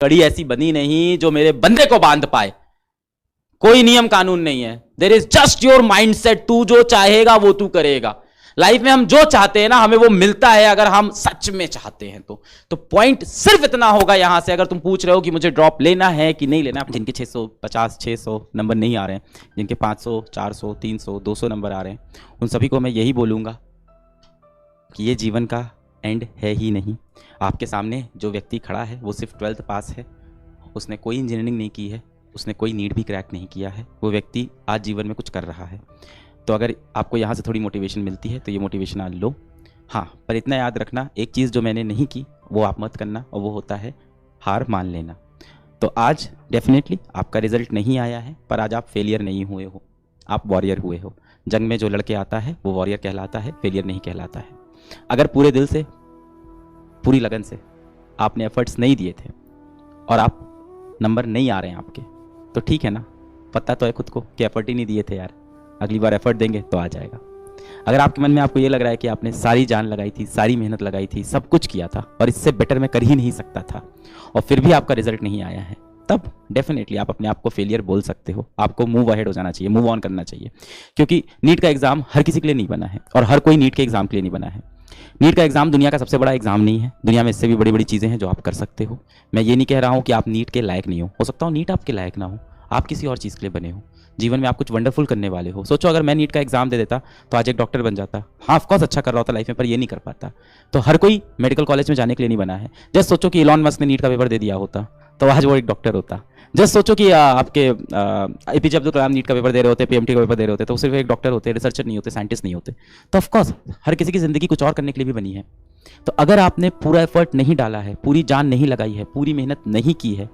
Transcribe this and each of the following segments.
कड़ी ऐसी बनी नहीं जो मेरे बंदे को बांध पाए। कोई नियम कानून नहीं है। There is just your mindset. तू जो चाहेगा वो तू करेगा। लाइफ में हम जो चाहते हैं ना, हमें वो मिलता है अगर हम सच में चाहते हैं तो पॉइंट सिर्फ इतना होगा यहां से। अगर तुम पूछ रहे हो कि मुझे ड्रॉप लेना है कि नहीं लेना, जिनके 650 600 नंबर नहीं आ रहे हैं, जिनके 500 400 300 200 नंबर आ रहे हैं, उन सभी को मैं यही बोलूंगा कि ये जीवन का एंड है ही नहीं। आपके सामने जो व्यक्ति खड़ा है वो सिर्फ 12th पास है, उसने कोई इंजीनियरिंग नहीं की है, उसने कोई नीट भी क्रैक नहीं किया है। वो व्यक्ति आज जीवन में कुछ कर रहा है। तो अगर आपको यहाँ से थोड़ी मोटिवेशन मिलती है तो ये मोटिवेशन आज लो। हाँ, पर इतना याद रखना, एक चीज़ जो मैंने नहीं की वो आप मत करना, और वो होता है हार मान लेना। तो आज डेफिनेटली आपका रिजल्ट नहीं आया है, पर आज आप फेलियर नहीं हुए हो, आप वॉरियर हुए हो। जंग में जो लड़के आता है वो वॉरियर कहलाता है, फेलियर नहीं कहलाता है। अगर पूरे दिल से, पूरी लगन से आपने एफर्ट्स नहीं दिए थे और आप नंबर नहीं आ रहे हैं आपके, तो ठीक है ना, पता तो है खुद को कि एफर्ट ही नहीं दिए थे यार, अगली बार एफर्ट देंगे तो आ जाएगा। अगर आपके मन में आपको ये लग रहा है कि आपने सारी जान लगाई थी, सारी मेहनत लगाई थी, सब कुछ किया था और इससे बेटर मैं कर ही नहीं सकता था, और फिर भी आपका रिजल्ट नहीं आया है, तब डेफिनेटली आप अपने आप को फेलियर बोल सकते हो। आपको मूव अहेड हो जाना चाहिए, मूव ऑन करना चाहिए। क्योंकि नीट का एग्जाम हर किसी के लिए नहीं बना है, और हर कोई नीट के एग्जाम के लिए नहीं बना है। नीट का एग्जाम दुनिया का सबसे बड़ा एग्जाम नहीं है। दुनिया में इससे भी बड़ी बड़ी चीज़ें हैं जो आप कर सकते हो। मैं ये नहीं कह रहा हूँ कि आप नीट के लायक नहीं हो सकता हो नीट आपके लायक ना हो, आप किसी और चीज़ के लिए बने हो। जीवन में आप कुछ वंडरफुल करने वाले हो। सोचो अगर मैं नीट का एग्जाम दे देता तो आज एक डॉक्टर बन जाता। हाँ, ऑफकोर्स अच्छा कर रहा होता लाइफ में, पर ये नहीं कर पाता। तो हर कोई मेडिकल कॉलेज में जाने के लिए नहीं बना है। जस्ट सोचो कि इलॉन मस्क ने नीट का पेपर दे दिया होता तो आज वो एक डॉक्टर होता। जस्ट सोचो कि आपके एपीजे अब्दुल कलाम नीट का पेपर दे रहे होते, पीएमटी का पेपर दे रहे होते, तो सिर्फ एक डॉक्टर होते, रिसर्चर नहीं होते, साइंटिस्ट नहीं होते। तो ऑफकोर्स हर किसी की ज़िंदगी कुछ और करने के लिए भी बनी है। तो अगर आपने पूरा एफर्ट नहीं डाला है, पूरी जान नहीं लगाई है, पूरी मेहनत नहीं की है,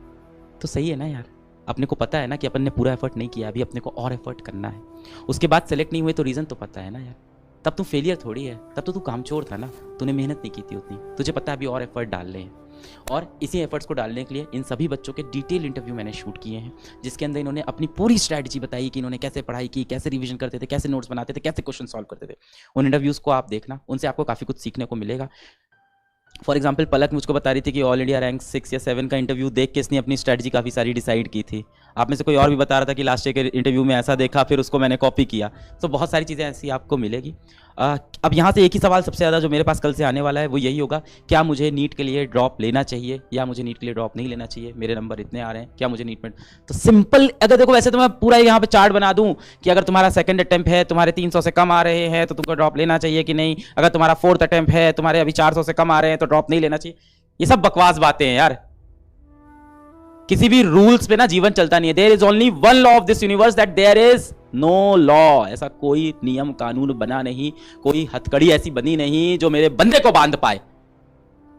तो सही है ना यार। अपने को पता है ना कि अपन ने पूरा एफर्ट नहीं किया, अभी अपने को और एफर्ट करना है। उसके बाद सेलेक्ट नहीं हुए तो रीज़न तो पता है ना यार। तब तू फेलियर थोड़ी है, तब तो तू कामचोर था ना, तूने मेहनत नहीं की थी उतनी। तुझे पता है अभी और एफर्ट डालने हैं, और इसी एफर्ट्स को डालने के लिए इन सभी बच्चों के डिटेल इंटरव्यू मैंने शूट किए हैं, जिसके अंदर इन्होंने अपनी पूरी स्ट्रैटेजी बताई कि इन्होंने कैसे पढ़ाई की, कैसे रिवीजन करते थे, कैसे नोट्स बनाते थे, कैसे क्वेश्चन सॉल्व करते थे। उन इंटरव्यूज़ को आप देखना, उनसे आपको काफ़ी कुछ सीखने को मिलेगा। फॉर एग्जाम्पल पलक मुझको बता रही थी कि ऑल इंडिया रैंक 6 या 7 का इंटरव्यू देख के इसने अपनी स्ट्रैटेजी काफ़ी सारी डिसाइड की थी। आप में से कोई और भी बता रहा था कि लास्ट ईयर के इंटरव्यू में ऐसा देखा, फिर उसको मैंने कॉपी किया। तो बहुत सारी चीज़ें ऐसी आपको मिलेगी। अब यहाँ से एक ही सवाल सबसे ज़्यादा जो मेरे पास कल से आने वाला है वो यही होगा, क्या मुझे नीट के लिए ड्रॉप लेना चाहिए या मुझे नीट के लिए ड्रॉप नहीं लेना चाहिए? मेरे नंबर इतने आ रहे हैं, क्या मुझे नीट में? तो सिंपल, अगर देखो वैसे तो मैं पूरा यहाँ पे चार्ट बना दूँ कि अगर तुम्हारा सेकंड अटेम्प्ट है, तुम्हारे 300 से कम आ रहे हैं तो तुमको ड्रॉप लेना चाहिए कि नहीं, अगर तुम्हारा फोर्थ अटेम्प्ट है, तुम्हारे अभी 400 से कम आ रहे हैं तो ड्रॉप नहीं लेना चाहिए। ये सब बकवास बातें हैं यार। किसी भी रूल्स पे ना जीवन चलता नहीं है। There is only one law of this universe, that there is no law. ऐसा कोई नियम कानून बना नहीं, कोई हथकड़ी ऐसी बनी नहीं जो मेरे बंदे को बांध पाए।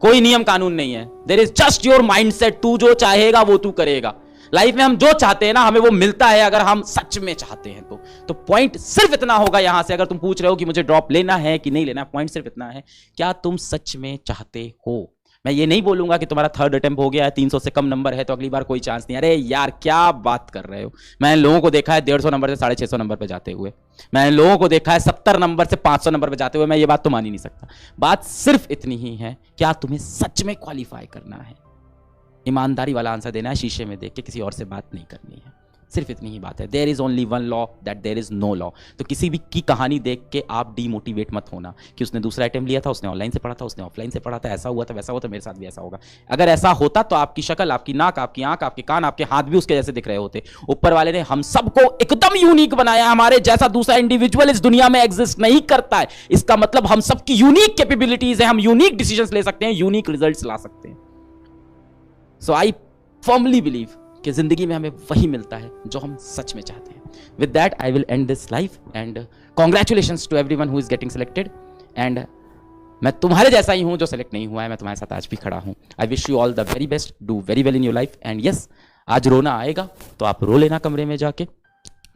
कोई नियम कानून नहीं है। There is just your mindset. तू जो चाहेगा वो तू करेगा। लाइफ में हम जो चाहते हैं ना, हमें वो मिलता है अगर हम सच में चाहते हैं तो पॉइंट सिर्फ इतना होगा यहां से। अगर तुम पूछ रहे हो कि मुझे ड्रॉप लेना है कि नहीं लेना, पॉइंट सिर्फ इतना है, क्या तुम सच में चाहते हो? मैं ये नहीं बोलूंगा कि तुम्हारा थर्ड अटेम्प्ट हो गया है, 300 से कम नंबर है तो अगली बार कोई चांस नहीं। अरे यार क्या बात कर रहे हो। मैंने लोगों को देखा है 150 नंबर से 650 नंबर पे जाते हुए। मैंने लोगों को देखा है 70 नंबर से 500 नंबर पे जाते हुए। मैं ये बात तो मान ही नहीं सकता। बात सिर्फ इतनी ही है, क्या तुम्हें सच में क्वालिफाई करना है? ईमानदारी वाला आंसर देना है, शीशे में देख के, किसी और से बात नहीं करनी है। सिर्फ इतनी ही बात है। There is only one law, that there is no law. तो किसी भी की कहानी देख के आप डीमोटिवेट मत होना कि उसने दूसरा अटेम्प्ट लिया था, उसने ऑनलाइन से पढ़ा था, उसने ऑफलाइन से पढ़ा था, ऐसा हुआ था, वैसा हुआ था, मेरे साथ भी ऐसा होगा। अगर ऐसा होता तो आपकी शक्ल, आपकी नाक, आपकी आंख, आपके कान, आपके हाथ भी उसके जैसे दिख रहे होते। ऊपर वाले ने हम सबको एकदम यूनिक बनाया। हमारे जैसा दूसरा इंडिविजुअल इस दुनिया में एग्जिस्ट नहीं करता है। इसका मतलब हम सबकी यूनिक कैपेबिलिटीज है, हम यूनिक डिसीजंस ले सकते हैं, यूनिक रिजल्ट्स ला सकते हैं। सो आई फर्मली बिलीव कि जिंदगी में हमें वही मिलता है जो हम सच में चाहते हैं। With that I will end this life and congratulations to everyone who is getting selected. And मैं तुम्हारे जैसा ही हूं जो सेलेक्ट नहीं हुआ है, मैं तुम्हारे साथ आज भी खड़ा हूं। I wish you all the very best, do very well in your life. And yes, आज रोना आएगा तो आप रो लेना कमरे में जाके,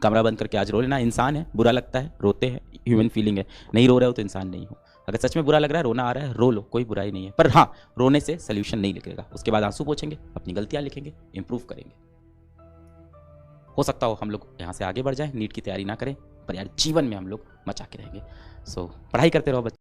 कमरा बंद करके आज रो लेना। इंसान है, बुरा लगता है, रोते हैं, ह्यूमन फीलिंग है। नहीं रो रहे हो तो इंसान नहीं हो। अगर सच में बुरा लग रहा है, रोना आ रहा है, रो लो, कोई बुराई नहीं है। पर हाँ, रोने से सोल्यूशन नहीं निकलेगा। उसके बाद आंसू पोंछेंगे, अपनी गलतियां लिखेंगे, इंप्रूव करेंगे। हो सकता हो हम लोग यहाँ से आगे बढ़ जाएं, नीट की तैयारी ना करें, पर यार जीवन में हम लोग मचा के रहेंगे। सो पढ़ाई करते रहो बच्चे।